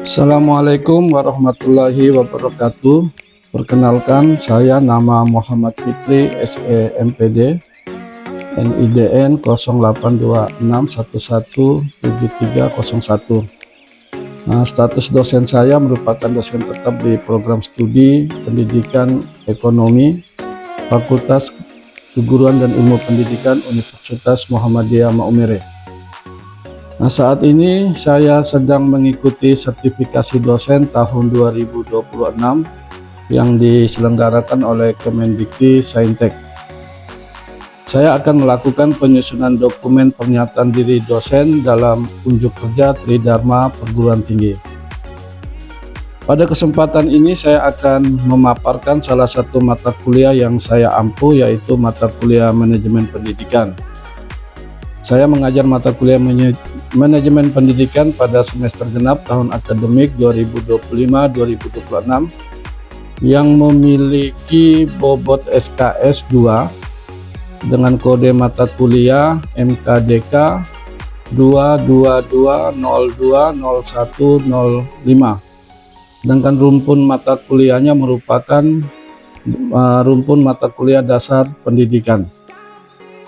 Assalamualaikum warahmatullahi wabarakatuh. Perkenalkan, saya nama Muhammad Fikri SE MPD, NIDN 0826117301. Status dosen saya merupakan dosen tetap di program studi Pendidikan Ekonomi Fakultas Keguruan dan Ilmu Pendidikan Universitas Muhammadiyah Maumere. Saat ini saya sedang mengikuti sertifikasi dosen tahun 2026 yang diselenggarakan oleh Kemendikti Saintek. Saya akan melakukan penyusunan dokumen pernyataan diri dosen dalam unjuk kerja Tridharma Perguruan Tinggi. Pada kesempatan ini saya akan memaparkan salah satu mata kuliah yang saya ampu, yaitu mata kuliah Manajemen Pendidikan. Saya mengajar mata kuliah Manajemen Pendidikan pada semester genap tahun akademik 2025-2026 yang memiliki bobot SKS 2 dengan kode mata kuliah MKDK 222020105. Sedangkan rumpun mata kuliahnya merupakan rumpun mata kuliah dasar pendidikan.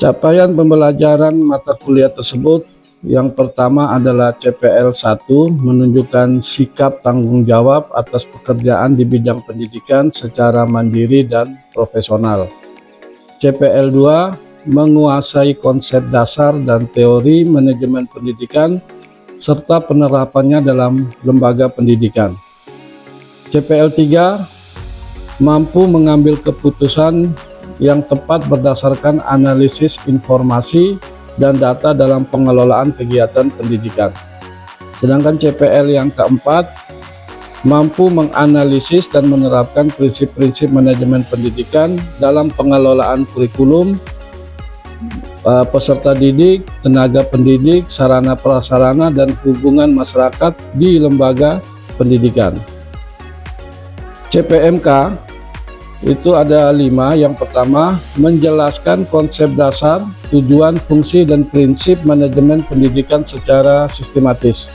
Capaian pembelajaran mata kuliah tersebut yang pertama adalah CPL 1, menunjukkan sikap tanggung jawab atas pekerjaan di bidang pendidikan secara mandiri dan profesional. CPL 2, menguasai konsep dasar dan teori manajemen pendidikan serta penerapannya dalam lembaga pendidikan. CPL 3, mampu mengambil keputusan yang tepat berdasarkan analisis informasi dan data dalam pengelolaan kegiatan pendidikan. Sedangkan CPL yang keempat, mampu menganalisis dan menerapkan prinsip-prinsip manajemen pendidikan dalam pengelolaan kurikulum, peserta didik, tenaga pendidik, sarana prasarana, dan hubungan masyarakat di lembaga pendidikan. CPMK itu ada 5. Yang pertama, menjelaskan konsep dasar, tujuan, fungsi, dan prinsip manajemen pendidikan secara sistematis.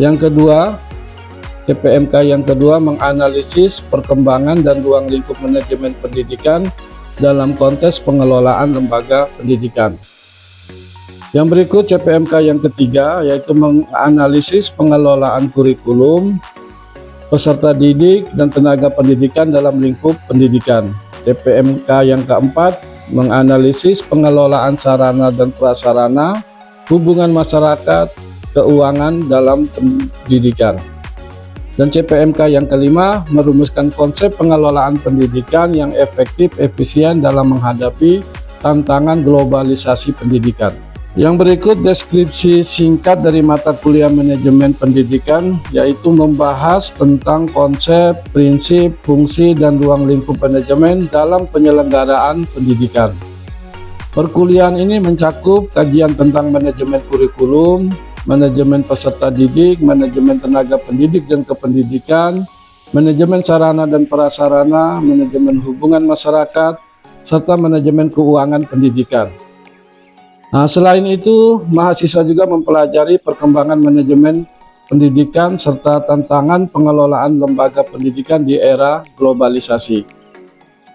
Yang kedua, CPMK yang kedua, menganalisis perkembangan dan ruang lingkup manajemen pendidikan dalam konteks pengelolaan lembaga pendidikan. Yang berikut CPMK yang ketiga, yaitu menganalisis pengelolaan kurikulum, peserta didik, dan tenaga pendidikan dalam lingkup pendidikan. CPMK yang keempat, menganalisis pengelolaan sarana dan prasarana, hubungan masyarakat, keuangan dalam pendidikan. Dan CPMK yang kelima, merumuskan konsep pengelolaan pendidikan yang efektif, efisien dalam menghadapi tantangan globalisasi pendidikan. Yang berikut deskripsi singkat dari mata kuliah Manajemen Pendidikan, yaitu membahas tentang konsep, prinsip, fungsi, dan ruang lingkup manajemen dalam penyelenggaraan pendidikan. Perkuliahan ini mencakup kajian tentang manajemen kurikulum, manajemen peserta didik, manajemen tenaga pendidik dan kependidikan, manajemen sarana dan prasarana, manajemen hubungan masyarakat, serta manajemen keuangan pendidikan. Selain itu, mahasiswa juga mempelajari perkembangan manajemen pendidikan serta tantangan pengelolaan lembaga pendidikan di era globalisasi.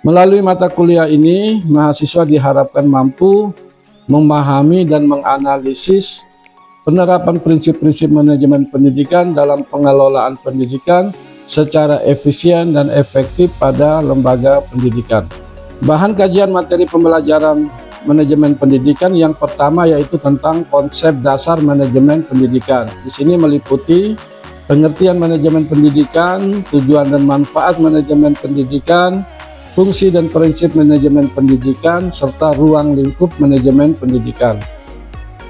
Melalui mata kuliah ini, mahasiswa diharapkan mampu memahami dan menganalisis penerapan prinsip-prinsip manajemen pendidikan dalam pengelolaan pendidikan secara efisien dan efektif pada lembaga pendidikan. Bahan kajian materi pembelajaran manajemen pendidikan yang pertama yaitu tentang konsep dasar manajemen pendidikan. Di sini meliputi pengertian manajemen pendidikan, tujuan dan manfaat manajemen pendidikan, fungsi dan prinsip manajemen pendidikan, serta ruang lingkup manajemen pendidikan.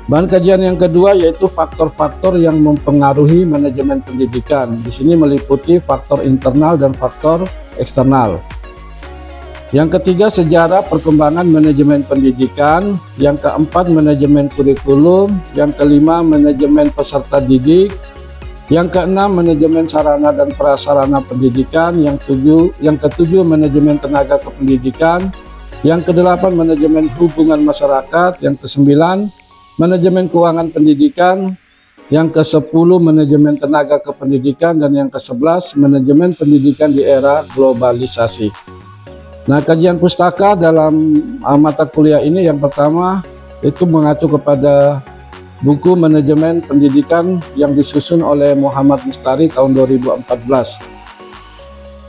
Bahan kajian yang kedua yaitu faktor-faktor yang mempengaruhi manajemen pendidikan. Di sini meliputi faktor internal dan faktor eksternal. Yang ketiga, sejarah perkembangan manajemen pendidikan. Yang keempat, manajemen kurikulum. Yang kelima, manajemen peserta didik. Yang keenam, manajemen sarana dan prasarana pendidikan. Yang ketujuh, manajemen tenaga kependidikan. Yang kedelapan, manajemen hubungan masyarakat. Yang kesembilan, manajemen keuangan pendidikan. Yang ke-10 manajemen tenaga kependidikan, dan yang ke-11 manajemen pendidikan di era globalisasi. Nah, kajian pustaka dalam mata kuliah ini yang pertama itu mengacu kepada buku manajemen pendidikan yang disusun oleh Muhammad Mustari tahun 2014.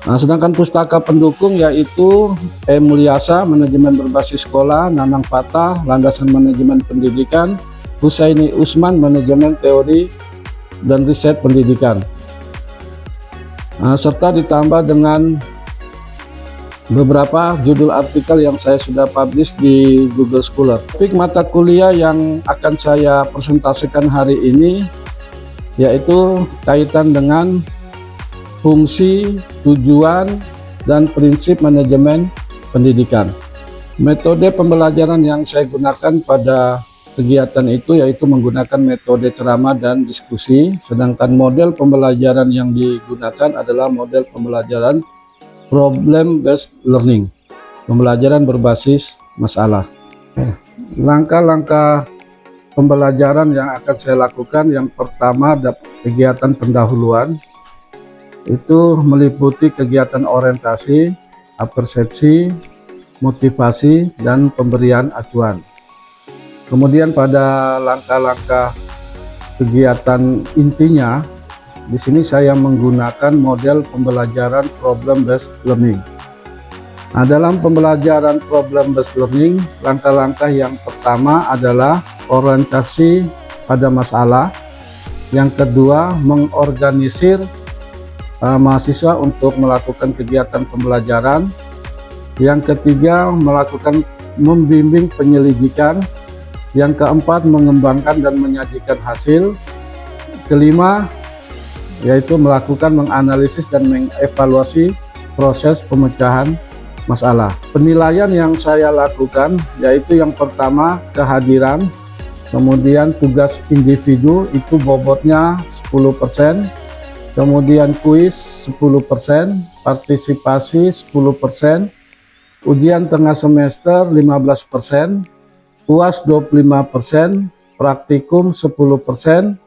Nah, sedangkan pustaka pendukung yaitu E. Mulyasa, manajemen berbasis sekolah, Nanang Fatah, landasan manajemen pendidikan, Husaini Usman, manajemen teori dan riset pendidikan. Nah, serta ditambah dengan beberapa judul artikel yang saya sudah publish di Google Scholar. Topik mata kuliah yang akan saya presentasikan hari ini yaitu kaitan dengan fungsi, tujuan, dan prinsip manajemen pendidikan. Metode pembelajaran yang saya gunakan pada kegiatan itu yaitu menggunakan metode ceramah dan diskusi, sedangkan model pembelajaran yang digunakan adalah model pembelajaran problem based learning, pembelajaran berbasis masalah. Langkah-langkah pembelajaran yang akan saya lakukan, yang pertama kegiatan pendahuluan, itu meliputi kegiatan orientasi, persepsi, motivasi, dan pemberian acuan. Kemudian pada langkah-langkah kegiatan intinya, di sini saya menggunakan model pembelajaran problem based learning. Nah, dalam pembelajaran problem based learning, langkah-langkah yang pertama adalah orientasi pada masalah. Yang kedua, mengorganisir mahasiswa untuk melakukan kegiatan pembelajaran. Yang ketiga, membimbing penyelidikan. Yang keempat, mengembangkan dan menyajikan hasil. Kelima, yaitu menganalisis dan mengevaluasi proses pemecahan masalah. Penilaian yang saya lakukan yaitu yang pertama kehadiran, kemudian tugas individu itu bobotnya 10%, kemudian kuis 10%, partisipasi 10%, ujian tengah semester 15%, UAS 25%, praktikum 10%,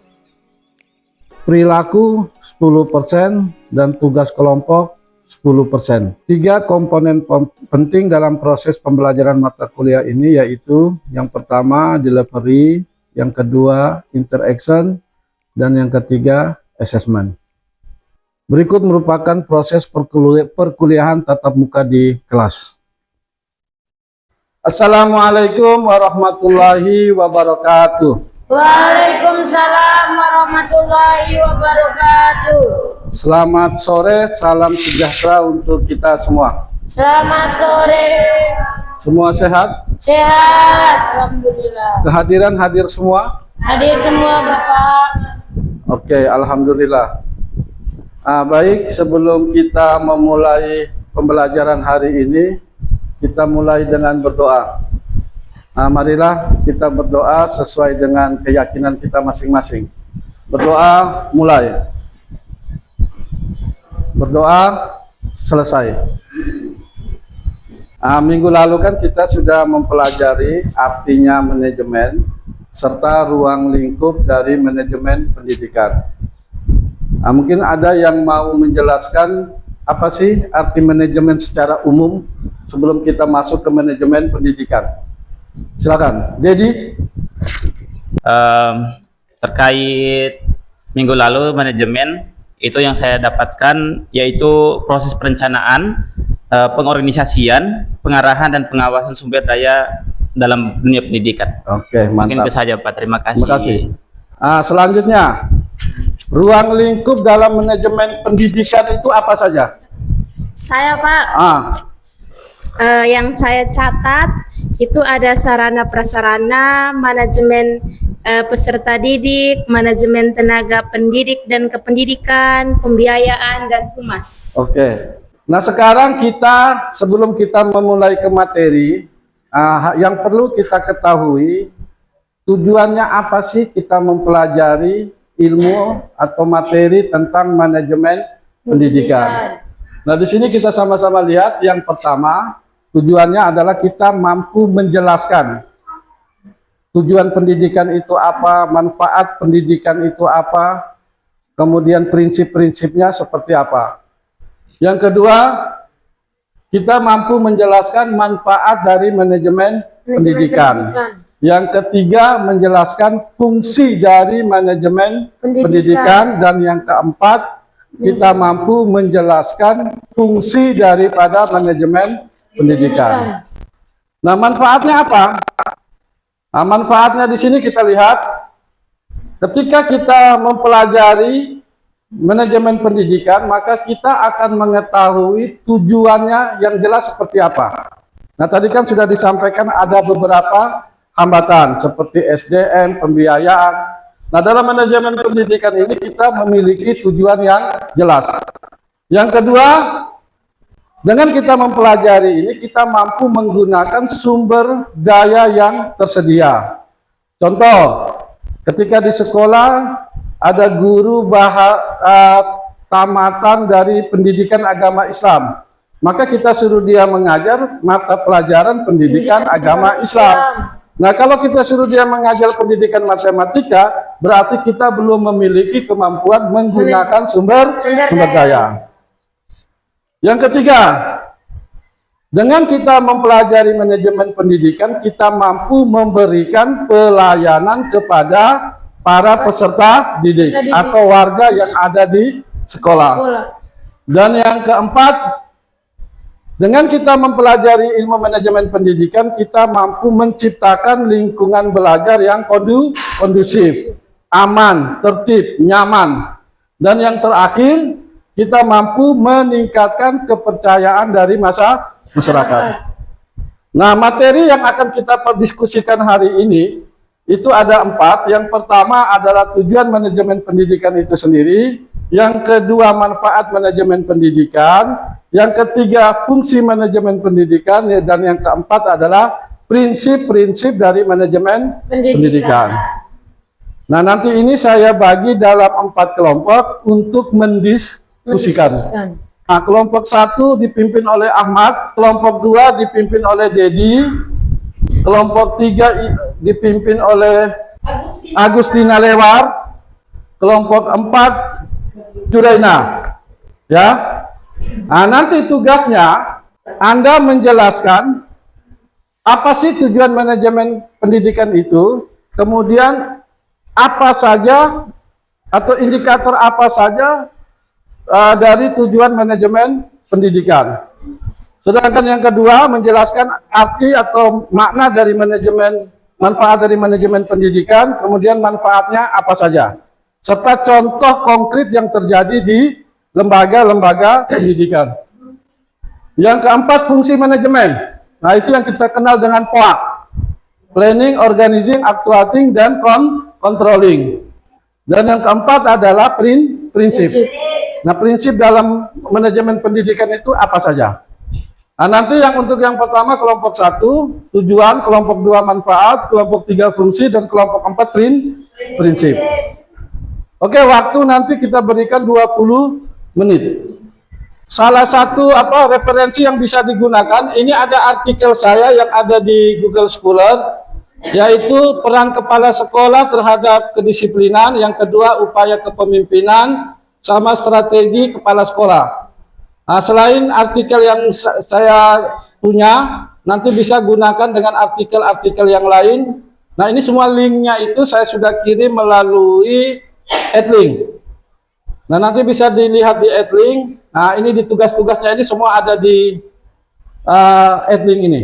perilaku 10%, dan tugas kelompok 10%. 3 komponen penting dalam proses pembelajaran mata kuliah ini yaitu yang pertama delivery, yang kedua interaction, dan yang ketiga assessment. Berikut merupakan proses perkuliahan tatap muka di kelas. Assalamualaikum warahmatullahi wabarakatuh. Waalaikumsalam warahmatullahi wabarakatuh. Selamat sore, salam sejahtera untuk kita semua. Selamat sore. Semua sehat? Sehat, alhamdulillah. Kehadiran hadir semua? Hadir semua, Bapak. Oke, alhamdulillah. Baik, sebelum kita memulai pembelajaran hari ini, kita mulai dengan berdoa. Marilah kita berdoa sesuai dengan keyakinan kita masing-masing. Berdoa mulai. Berdoa selesai. Minggu lalu kan kita sudah mempelajari artinya manajemen serta ruang lingkup dari manajemen pendidikan. Mungkin ada yang mau menjelaskan apa sih arti manajemen secara umum sebelum kita masuk ke manajemen pendidikan. Silakan, Dedi. Terkait minggu lalu manajemen, itu yang saya dapatkan yaitu proses perencanaan, pengorganisasian, pengarahan, dan pengawasan sumber daya dalam dunia pendidikan. Oke, mantap. Mungkin itu saja, Pak. Terima kasih. Terima kasih. Selanjutnya, ruang lingkup dalam manajemen pendidikan itu apa saja? Saya, Pak. Yang saya catat itu ada sarana prasarana, manajemen peserta didik, manajemen tenaga pendidik dan kependidikan, pembiayaan, dan humas. Oke. Nah, sekarang kita sebelum kita memulai ke materi, yang perlu kita ketahui tujuannya apa sih kita mempelajari ilmu atau materi tentang manajemen pendidikan. Nah, di sini kita sama-sama lihat yang pertama tujuannya adalah kita mampu menjelaskan tujuan pendidikan itu apa, manfaat pendidikan itu apa, kemudian prinsip-prinsipnya seperti apa. Yang kedua, kita mampu menjelaskan manfaat dari manajemen pendidikan. Yang ketiga, menjelaskan fungsi dari manajemen pendidikan. Dan yang keempat, kita mampu menjelaskan fungsi daripada manajemen pendidikan. Nah, manfaatnya apa? Nah, manfaatnya di sini kita lihat, ketika kita mempelajari manajemen pendidikan, maka kita akan mengetahui tujuannya yang jelas seperti apa. Nah, tadi kan sudah disampaikan ada beberapa hambatan seperti SDM, pembiayaan. Nah, dalam manajemen pendidikan ini kita memiliki tujuan yang jelas. Yang kedua, dengan kita mempelajari ini, kita mampu menggunakan sumber daya yang tersedia. Contoh, ketika di sekolah ada guru tamatan dari pendidikan agama Islam, maka kita suruh dia mengajar mata pelajaran pendidikan agama Islam. Nah, kalau kita suruh dia mengajar pendidikan matematika, berarti kita belum memiliki kemampuan menggunakan sumber daya. Yang ketiga, dengan kita mempelajari manajemen pendidikan, kita mampu memberikan pelayanan kepada para peserta didik atau warga yang ada di sekolah. Dan yang keempat, dengan kita mempelajari ilmu manajemen pendidikan, kita mampu menciptakan lingkungan belajar yang kondusif, aman, tertib, nyaman. Dan yang terakhir, kita mampu meningkatkan kepercayaan dari masyarakat. Nah, materi yang akan kita diskusikan hari ini, itu ada 4. Yang pertama adalah tujuan manajemen pendidikan itu sendiri. Yang kedua, manfaat manajemen pendidikan. Yang ketiga, fungsi manajemen pendidikan. Dan yang keempat adalah prinsip-prinsip dari manajemen pendidikan. Nah, nanti ini saya bagi dalam 4 kelompok untuk mendiskusikan. Nah, kelompok 1 dipimpin oleh Ahmad, kelompok 2 dipimpin oleh Dedi, kelompok 3 dipimpin oleh Agustina Lewar, kelompok 4 Juraina. Ya. Nah, nanti tugasnya Anda menjelaskan apa sih tujuan manajemen pendidikan itu, kemudian apa saja atau indikator apa saja dari tujuan manajemen pendidikan. Sedangkan yang kedua menjelaskan arti atau makna dari manfaat dari manajemen pendidikan, kemudian manfaatnya apa saja, serta contoh konkret yang terjadi di lembaga-lembaga pendidikan. Yang keempat, fungsi manajemen. Nah, itu yang kita kenal dengan POA, Planning, Organizing, Actuating, dan Controlling. Dan yang keempat adalah prinsip. Nah, prinsip dalam manajemen pendidikan itu apa saja? Nah, nanti untuk yang pertama kelompok 1 tujuan, kelompok 2 manfaat, kelompok 3 fungsi, dan kelompok 4 prinsip. Oke, waktu nanti kita berikan 20 menit. Salah satu referensi yang bisa digunakan, ini ada artikel saya yang ada di Google Scholar, yaitu peran kepala sekolah terhadap kedisiplinan, yang kedua upaya kepemimpinan, sama strategi kepala sekolah. Nah, selain artikel yang saya punya, nanti bisa gunakan dengan artikel-artikel yang lain. Nah, ini semua linknya itu saya sudah kirim melalui Edlink. Nah, nanti bisa dilihat di Edlink. Nah, ini di tugas-tugasnya ini semua ada di Edlink ini.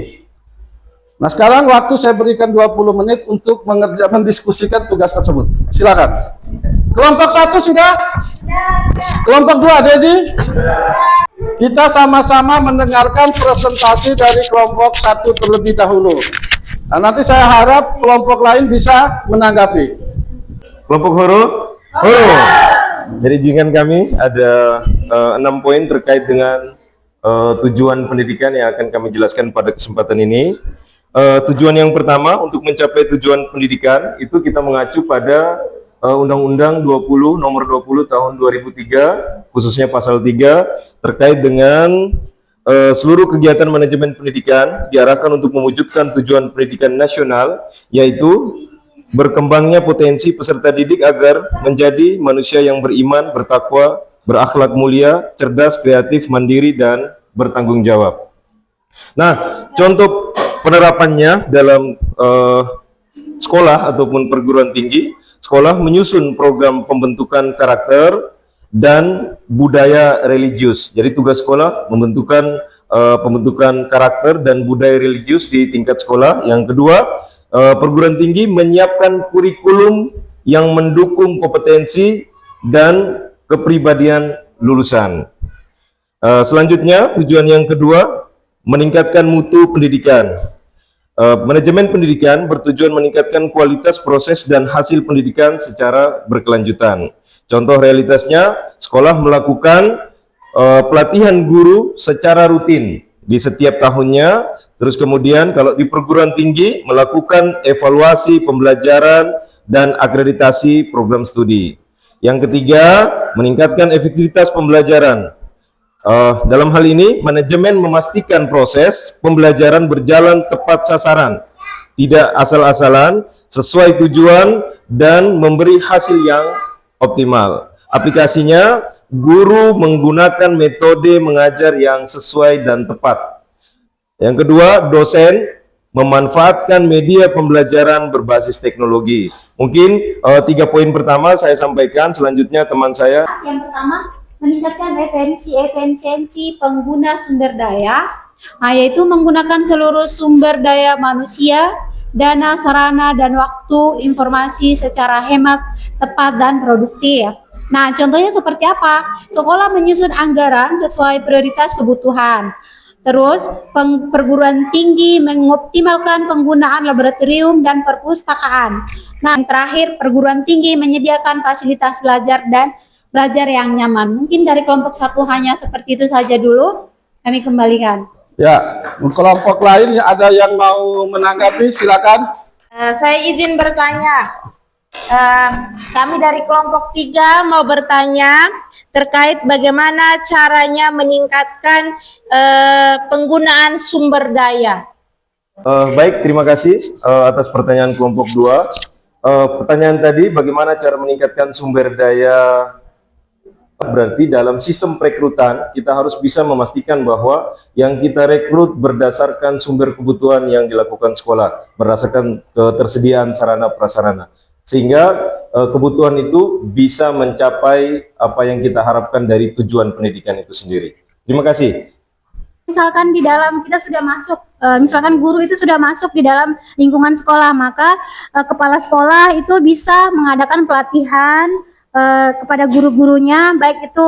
Nah, sekarang waktu saya berikan 20 menit untuk mendiskusikan tugas tersebut. Silakan. Kelompok 1 sudah? Kelompok 2, Dedi? Kita sama-sama mendengarkan presentasi dari kelompok 1 terlebih dahulu. Nah, nanti saya harap kelompok lain bisa menanggapi. Kelompok Horo? Horo. Jadi izinkan kami ada 6 poin terkait dengan tujuan pendidikan yang akan kami jelaskan pada kesempatan ini. Tujuan yang pertama, untuk mencapai tujuan pendidikan itu kita mengacu pada Undang-Undang 20 nomor 20 tahun 2003, khususnya pasal 3 terkait dengan seluruh kegiatan manajemen pendidikan diarahkan untuk mewujudkan tujuan pendidikan nasional, yaitu berkembangnya potensi peserta didik agar menjadi manusia yang beriman, bertakwa, berakhlak mulia, cerdas, kreatif, mandiri, dan bertanggung jawab. Nah, contoh penerapannya dalam sekolah ataupun perguruan tinggi, sekolah menyusun program pembentukan karakter dan budaya religius. Jadi tugas sekolah pembentukan karakter dan budaya religius di tingkat sekolah. Yang kedua, perguruan tinggi menyiapkan kurikulum yang mendukung kompetensi dan kepribadian lulusan. Selanjutnya, tujuan yang kedua, meningkatkan mutu pendidikan. Manajemen pendidikan bertujuan meningkatkan kualitas proses dan hasil pendidikan secara berkelanjutan. Contoh realitasnya, sekolah melakukan pelatihan guru secara rutin di setiap tahunnya. Terus kemudian kalau di perguruan tinggi melakukan evaluasi pembelajaran dan akreditasi program studi. Yang ketiga, meningkatkan efektivitas pembelajaran. Dalam hal ini, manajemen memastikan proses pembelajaran berjalan tepat sasaran, tidak asal-asalan, sesuai tujuan, dan memberi hasil yang optimal. Aplikasinya, guru menggunakan metode mengajar yang sesuai dan tepat. Yang kedua, dosen memanfaatkan media pembelajaran berbasis teknologi. Mungkin 3 poin pertama saya sampaikan, selanjutnya teman saya. Yang pertama, meningkatkan efisiensi pengguna sumber daya, yaitu menggunakan seluruh sumber daya manusia, dana, sarana, dan waktu informasi secara hemat, tepat, dan produktif. Nah, contohnya seperti apa? Sekolah menyusun anggaran sesuai prioritas kebutuhan. Terus, perguruan tinggi mengoptimalkan penggunaan laboratorium dan perpustakaan. Nah, yang terakhir, perguruan tinggi menyediakan fasilitas belajar dan belajar yang nyaman. Mungkin dari kelompok 1 hanya seperti itu saja dulu. Kami kembalikan. Ya, kelompok lain ada yang mau menanggapi, silakan. Saya izin bertanya. Kami dari kelompok 3 mau bertanya terkait bagaimana caranya meningkatkan penggunaan sumber daya. Baik, terima kasih atas pertanyaan kelompok 2. Pertanyaan tadi, bagaimana cara meningkatkan sumber daya? Berarti dalam sistem perekrutan kita harus bisa memastikan bahwa yang kita rekrut berdasarkan sumber kebutuhan yang dilakukan sekolah, berdasarkan ketersediaan sarana prasarana, sehingga kebutuhan itu bisa mencapai apa yang kita harapkan dari tujuan pendidikan itu sendiri. Terima kasih. Misalkan di dalam kita sudah masuk, misalkan guru itu sudah masuk di dalam lingkungan sekolah, maka kepala sekolah itu bisa mengadakan pelatihan kepada guru-gurunya, baik itu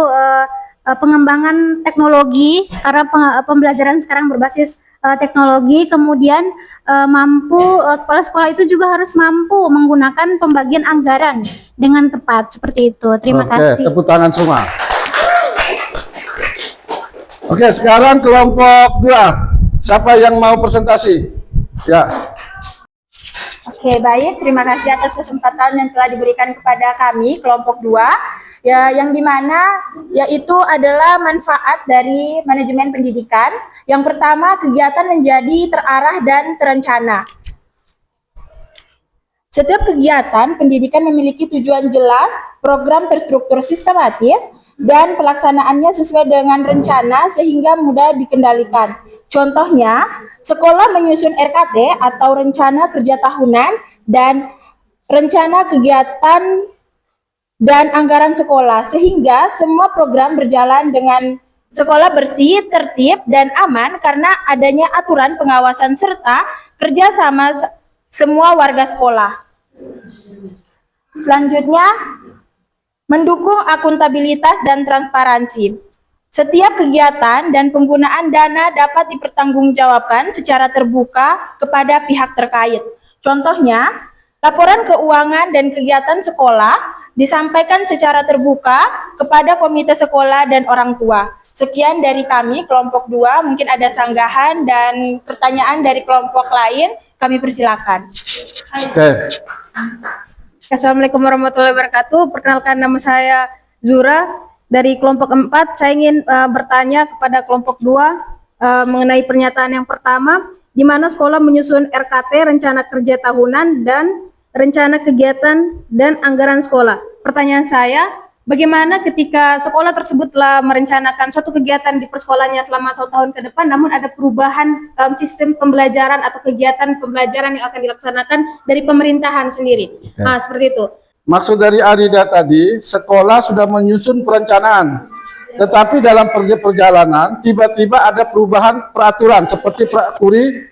pengembangan teknologi, karena pembelajaran sekarang berbasis teknologi, kemudian kepala sekolah itu juga harus mampu menggunakan pembagian anggaran dengan tepat, seperti itu. Terima kasih. Tepuk tangan semua. Oke, sekarang kelompok 2. Siapa yang mau presentasi? Ya. Oke, baik. Terima kasih atas kesempatan yang telah diberikan kepada kami, kelompok 2, ya, yang dimana yaitu adalah manfaat dari manajemen pendidikan. Yang pertama, kegiatan menjadi terarah dan terencana. Setiap kegiatan pendidikan memiliki tujuan jelas, program terstruktur sistematis, dan pelaksanaannya sesuai dengan rencana sehingga mudah dikendalikan. Contohnya, sekolah menyusun RKT atau rencana kerja tahunan dan rencana kegiatan dan anggaran sekolah sehingga semua program berjalan dengan sekolah bersih, tertib, dan aman karena adanya aturan pengawasan serta kerjasama semua warga sekolah. Selanjutnya, mendukung akuntabilitas dan transparansi. Setiap kegiatan dan penggunaan dana dapat dipertanggungjawabkan secara terbuka kepada pihak terkait. Contohnya, laporan keuangan dan kegiatan sekolah disampaikan secara terbuka kepada komite sekolah dan orang tua. Sekian dari kami, kelompok 2. Mungkin ada sanggahan dan pertanyaan dari kelompok lain, kami persilakan. Oke. Assalamualaikum warahmatullahi wabarakatuh. Perkenalkan, nama saya Zura dari kelompok 4. Saya ingin bertanya kepada kelompok 2. mengenai pernyataan yang pertama, di mana sekolah menyusun RKT, rencana kerja tahunan, dan rencana kegiatan dan anggaran sekolah. Pertanyaan saya, bagaimana ketika sekolah tersebut telah merencanakan suatu kegiatan di persekolahannya selama 1 tahun ke depan, namun ada perubahan sistem pembelajaran atau kegiatan pembelajaran yang akan dilaksanakan dari pemerintahan sendiri. Seperti itu. Maksud dari Arida tadi, sekolah sudah menyusun perencanaan, tetapi dalam perjalanan tiba-tiba ada perubahan peraturan seperti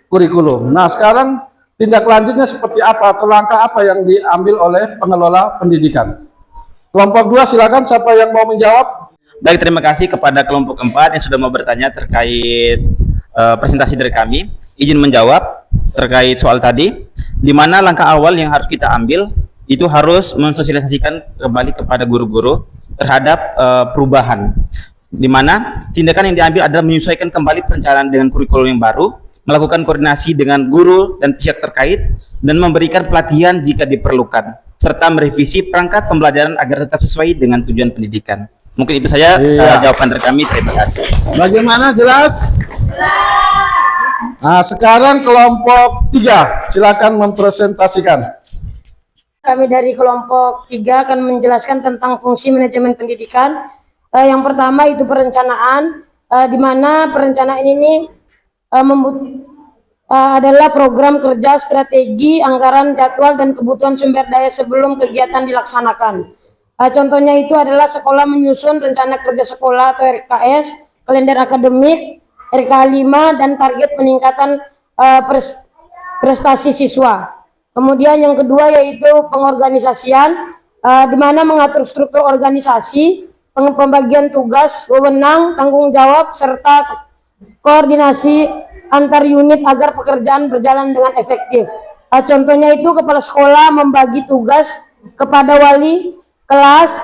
kurikulum. Nah, sekarang tindak lanjutnya seperti apa atau langkah apa yang diambil oleh pengelola pendidikan? Kelompok 2 silakan, siapa yang mau menjawab? Baik, terima kasih kepada kelompok 4 yang sudah mau bertanya terkait presentasi dari kami. Izin menjawab terkait soal tadi, di mana langkah awal yang harus kita ambil itu harus mensosialisasikan kembali kepada guru-guru terhadap perubahan, di mana tindakan yang diambil adalah menyesuaikan kembali perencanaan dengan kurikulum yang baru, melakukan koordinasi dengan guru dan pihak terkait, dan memberikan pelatihan jika diperlukan, serta merevisi perangkat pembelajaran agar tetap sesuai dengan tujuan pendidikan. Mungkin itu saja jawaban dari kami. Terima kasih. Bagaimana, jelas? Nah, sekarang kelompok 3 silakan mempresentasikan. Kami dari kelompok 3 akan menjelaskan tentang fungsi manajemen pendidikan. Yang pertama itu perencanaan, di mana perencanaan ini adalah program kerja, strategi, anggaran, jadwal, dan kebutuhan sumber daya sebelum kegiatan dilaksanakan. Contohnya itu adalah sekolah menyusun rencana kerja sekolah atau RKS, kalender akademik, RKA 5, dan target peningkatan prestasi siswa. Kemudian yang kedua yaitu pengorganisasian, di mana mengatur struktur organisasi, pembagian tugas, wewenang, tanggung jawab, serta koordinasi antar unit agar pekerjaan berjalan dengan efektif. Contohnya itu kepala sekolah membagi tugas kepada wali kelas,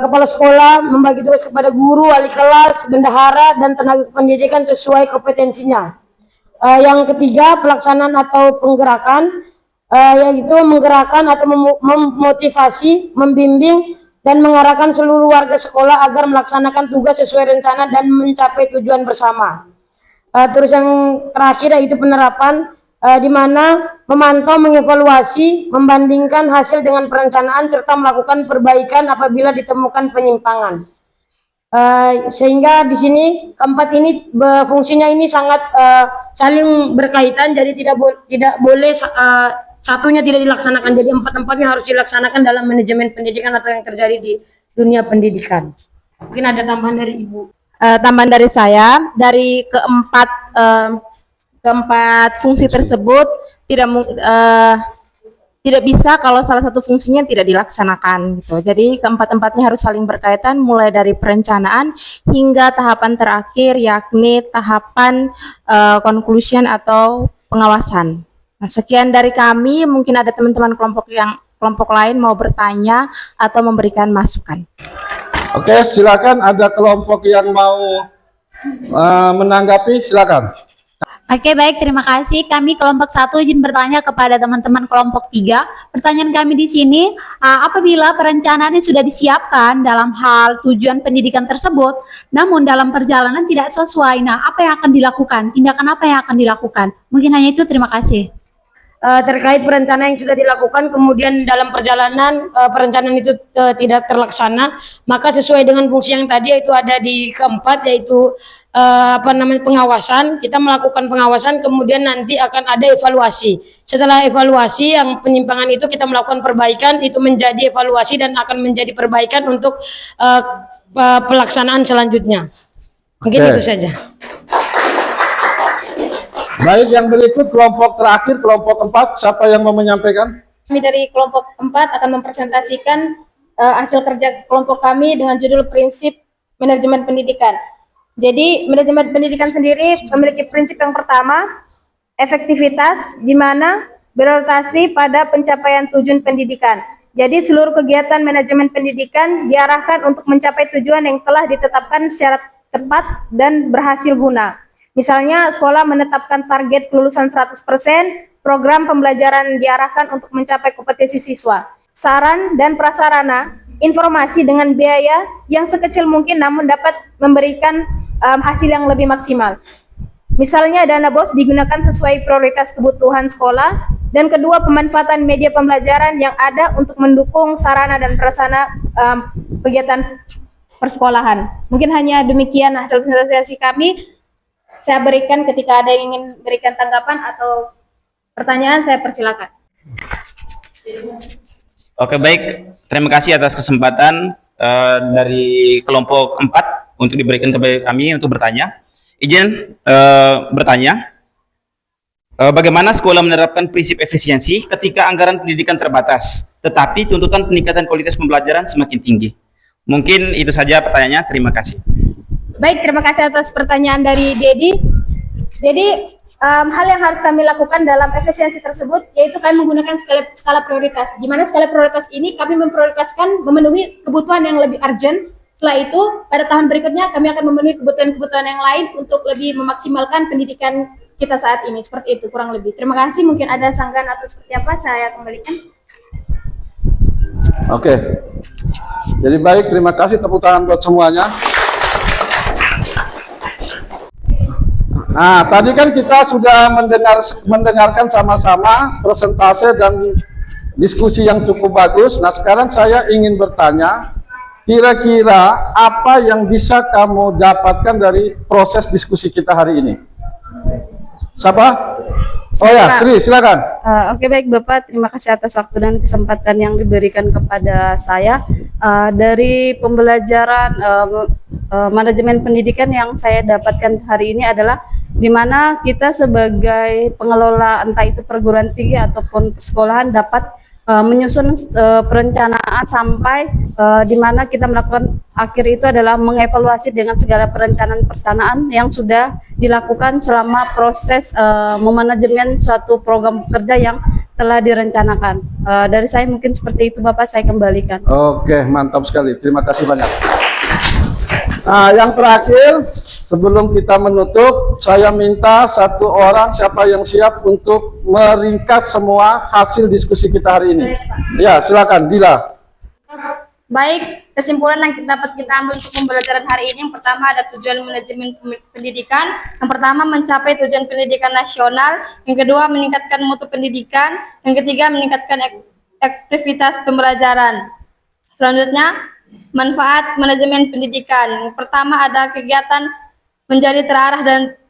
kepala sekolah membagi tugas kepada guru, wali kelas, bendahara, dan tenaga pendidikan sesuai kompetensinya. Yang ketiga, pelaksanaan atau penggerakan, yaitu menggerakkan atau memotivasi, membimbing, dan mengarahkan seluruh warga sekolah agar melaksanakan tugas sesuai rencana dan mencapai tujuan bersama. Terus yang terakhir yaitu penerapan, di mana memantau, mengevaluasi, membandingkan hasil dengan perencanaan, serta melakukan perbaikan apabila ditemukan penyimpangan. Sehingga di sini keempat ini fungsinya ini sangat saling berkaitan, jadi tidak boleh satunya tidak dilaksanakan, jadi empat-empatnya harus dilaksanakan dalam manajemen pendidikan atau yang terjadi di dunia pendidikan. Mungkin ada tambahan dari Ibu. Tambahan dari saya, dari keempat fungsi tersebut tidak bisa kalau salah satu fungsinya tidak dilaksanakan gitu. Jadi keempat-empatnya harus saling berkaitan, mulai dari perencanaan hingga tahapan terakhir, yakni tahapan conclusion atau pengawasan. Nah, sekian dari kami. Mungkin ada teman-teman kelompok lain mau bertanya atau memberikan masukan. Oke, silakan, ada kelompok yang mau menanggapi, silakan. Oke, baik, terima kasih. Kami kelompok 1 izin bertanya kepada teman-teman kelompok 3. Pertanyaan kami di sini, apabila perencanaan ini sudah disiapkan dalam hal tujuan pendidikan tersebut, namun dalam perjalanan tidak sesuai, nah apa yang akan dilakukan? Tindakan apa yang akan dilakukan? Mungkin hanya itu, terima kasih. Terkait perencanaan yang sudah dilakukan, kemudian dalam perjalanan perencanaan itu tidak terlaksana, maka sesuai dengan fungsi yang tadi yaitu ada di keempat, yaitu pengawasan. Kita melakukan pengawasan, kemudian nanti akan ada evaluasi. Setelah evaluasi yang penyimpangan itu kita melakukan perbaikan, itu menjadi evaluasi dan akan menjadi perbaikan untuk pelaksanaan selanjutnya. Mungkin itu saja. Baik, yang berikut kelompok terakhir, kelompok 4, siapa yang mau menyampaikan? Kami dari kelompok 4 akan mempresentasikan hasil kerja kelompok kami dengan judul prinsip manajemen pendidikan. Jadi manajemen pendidikan sendiri memiliki prinsip yang pertama, efektivitas, di mana berorientasi pada pencapaian tujuan pendidikan. Jadi seluruh kegiatan manajemen pendidikan diarahkan untuk mencapai tujuan yang telah ditetapkan secara tepat dan berhasil guna. Misalnya sekolah menetapkan target kelulusan 100%, program pembelajaran diarahkan untuk mencapai kompetensi siswa. Saran dan prasarana, informasi dengan biaya yang sekecil mungkin namun dapat memberikan hasil yang lebih maksimal. Misalnya dana BOS digunakan sesuai prioritas kebutuhan sekolah. Dan kedua, pemanfaatan media pembelajaran yang ada untuk mendukung sarana dan prasarana kegiatan persekolahan. Mungkin hanya demikian hasil presentasi kami. Saya berikan ketika ada yang ingin berikan tanggapan atau pertanyaan, saya persilakan. Oke, baik. Terima kasih atas kesempatan dari kelompok 4 untuk diberikan kepada kami untuk bertanya. Izin bertanya, bagaimana sekolah menerapkan prinsip efisiensi ketika anggaran pendidikan terbatas, tetapi tuntutan peningkatan kualitas pembelajaran semakin tinggi? Mungkin itu saja pertanyaannya. Terima kasih. Baik, terima kasih atas pertanyaan dari Dedi. Jadi, hal yang harus kami lakukan dalam efisiensi tersebut yaitu kami menggunakan skala prioritas. Di mana skala prioritas ini kami memprioritaskan memenuhi kebutuhan yang lebih urgent. Setelah itu, pada tahun berikutnya kami akan memenuhi kebutuhan-kebutuhan yang lain untuk lebih memaksimalkan pendidikan kita saat ini. Seperti itu kurang lebih. Terima kasih. Mungkin ada sanggahan atau seperti apa, saya kembalikan. Oke. Jadi baik, terima kasih, tepuk tangan buat semuanya. Nah, tadi kan kita sudah mendengarkan sama-sama presentase dan diskusi yang cukup bagus. Nah, sekarang saya ingin bertanya, kira-kira apa yang bisa kamu dapatkan dari proses diskusi kita hari ini? Siapa? Oh ya, Sri, silakan. Oke, baik Bapak, terima kasih atas waktu dan kesempatan yang diberikan kepada saya. Dari pembelajaran manajemen pendidikan yang saya dapatkan hari ini adalah di mana kita sebagai pengelola entah itu perguruan tinggi ataupun persekolahan dapat menyusun perencanaan sampai di mana kita melakukan akhir itu adalah mengevaluasi dengan segala perencanaan yang sudah dilakukan selama proses memanajemen suatu program kerja yang telah direncanakan. Dari saya mungkin seperti itu Bapak, saya kembalikan. Oke, mantap sekali. Terima kasih banyak. Nah, yang terakhir, sebelum kita menutup, saya minta satu orang siapa yang siap untuk meringkas semua hasil diskusi kita hari ini. Ya, silakan, Dila. Baik, kesimpulan yang dapat kita ambil untuk pembelajaran hari ini, yang pertama ada tujuan manajemen pendidikan, yang pertama mencapai tujuan pendidikan nasional, yang kedua meningkatkan mutu pendidikan, yang ketiga meningkatkan aktivitas pembelajaran. Selanjutnya, manfaat manajemen pendidikan. Yang pertama ada kegiatan menjadi terarah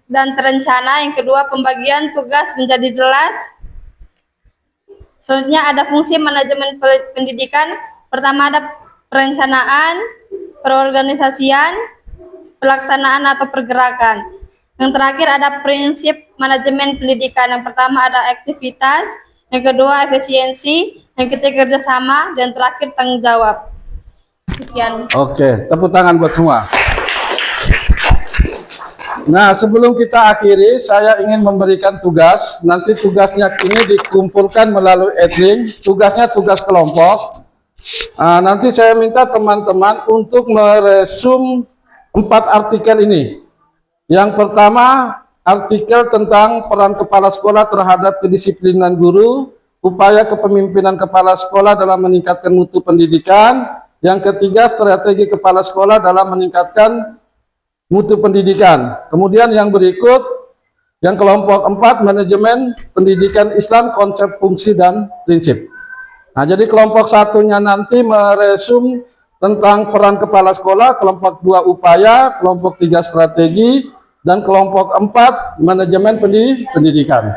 dan terencana, yang kedua pembagian tugas menjadi jelas. Selanjutnya ada fungsi manajemen pendidikan, pertama ada perencanaan, perorganisasian, pelaksanaan atau pergerakan. Yang terakhir ada prinsip manajemen pendidikan. Yang pertama ada aktivitas, yang kedua efisiensi, yang ketiga kerjasama, dan terakhir tanggung jawab. Sekian. Oke, tepuk tangan buat semua. Nah, sebelum kita akhiri, saya ingin memberikan tugas. Nanti tugasnya ini dikumpulkan melalui Edlink. Tugasnya tugas kelompok. Nanti saya minta teman-teman untuk meresum 4 artikel ini. Yang pertama, artikel tentang peran kepala sekolah terhadap kedisiplinan guru, upaya kepemimpinan kepala sekolah dalam meningkatkan mutu pendidikan. Yang ketiga, strategi kepala sekolah dalam meningkatkan mutu pendidikan. Kemudian yang berikut, yang kelompok 4, manajemen pendidikan Islam, konsep, fungsi, dan prinsip. Nah, jadi kelompok satunya nanti meresum tentang peran kepala sekolah, kelompok 2 upaya, kelompok 3 strategi, dan kelompok 4 manajemen pendidikan.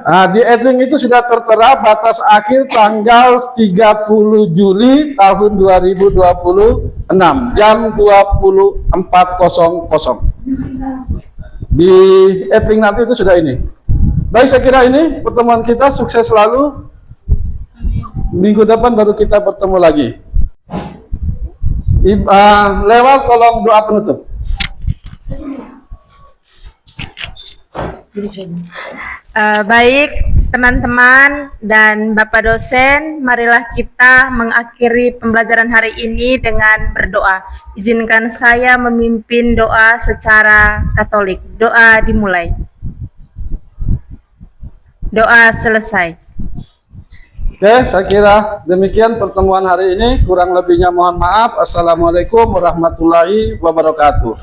Nah, di Edlink itu sudah tertera batas akhir tanggal 30 Juli tahun 2026 jam 24.00. Di Edlink nanti itu sudah ini. Baik, saya kira ini pertemuan kita sukses selalu. Minggu depan baru kita bertemu lagi. Lewat kolom doa penutup. Baik teman-teman dan Bapak dosen, marilah kita mengakhiri pembelajaran hari ini dengan berdoa. Izinkan saya memimpin doa secara Katolik. Doa dimulai. Doa selesai. Oke, saya kira demikian pertemuan hari ini. Kurang lebihnya mohon maaf. Assalamualaikum warahmatullahi wabarakatuh.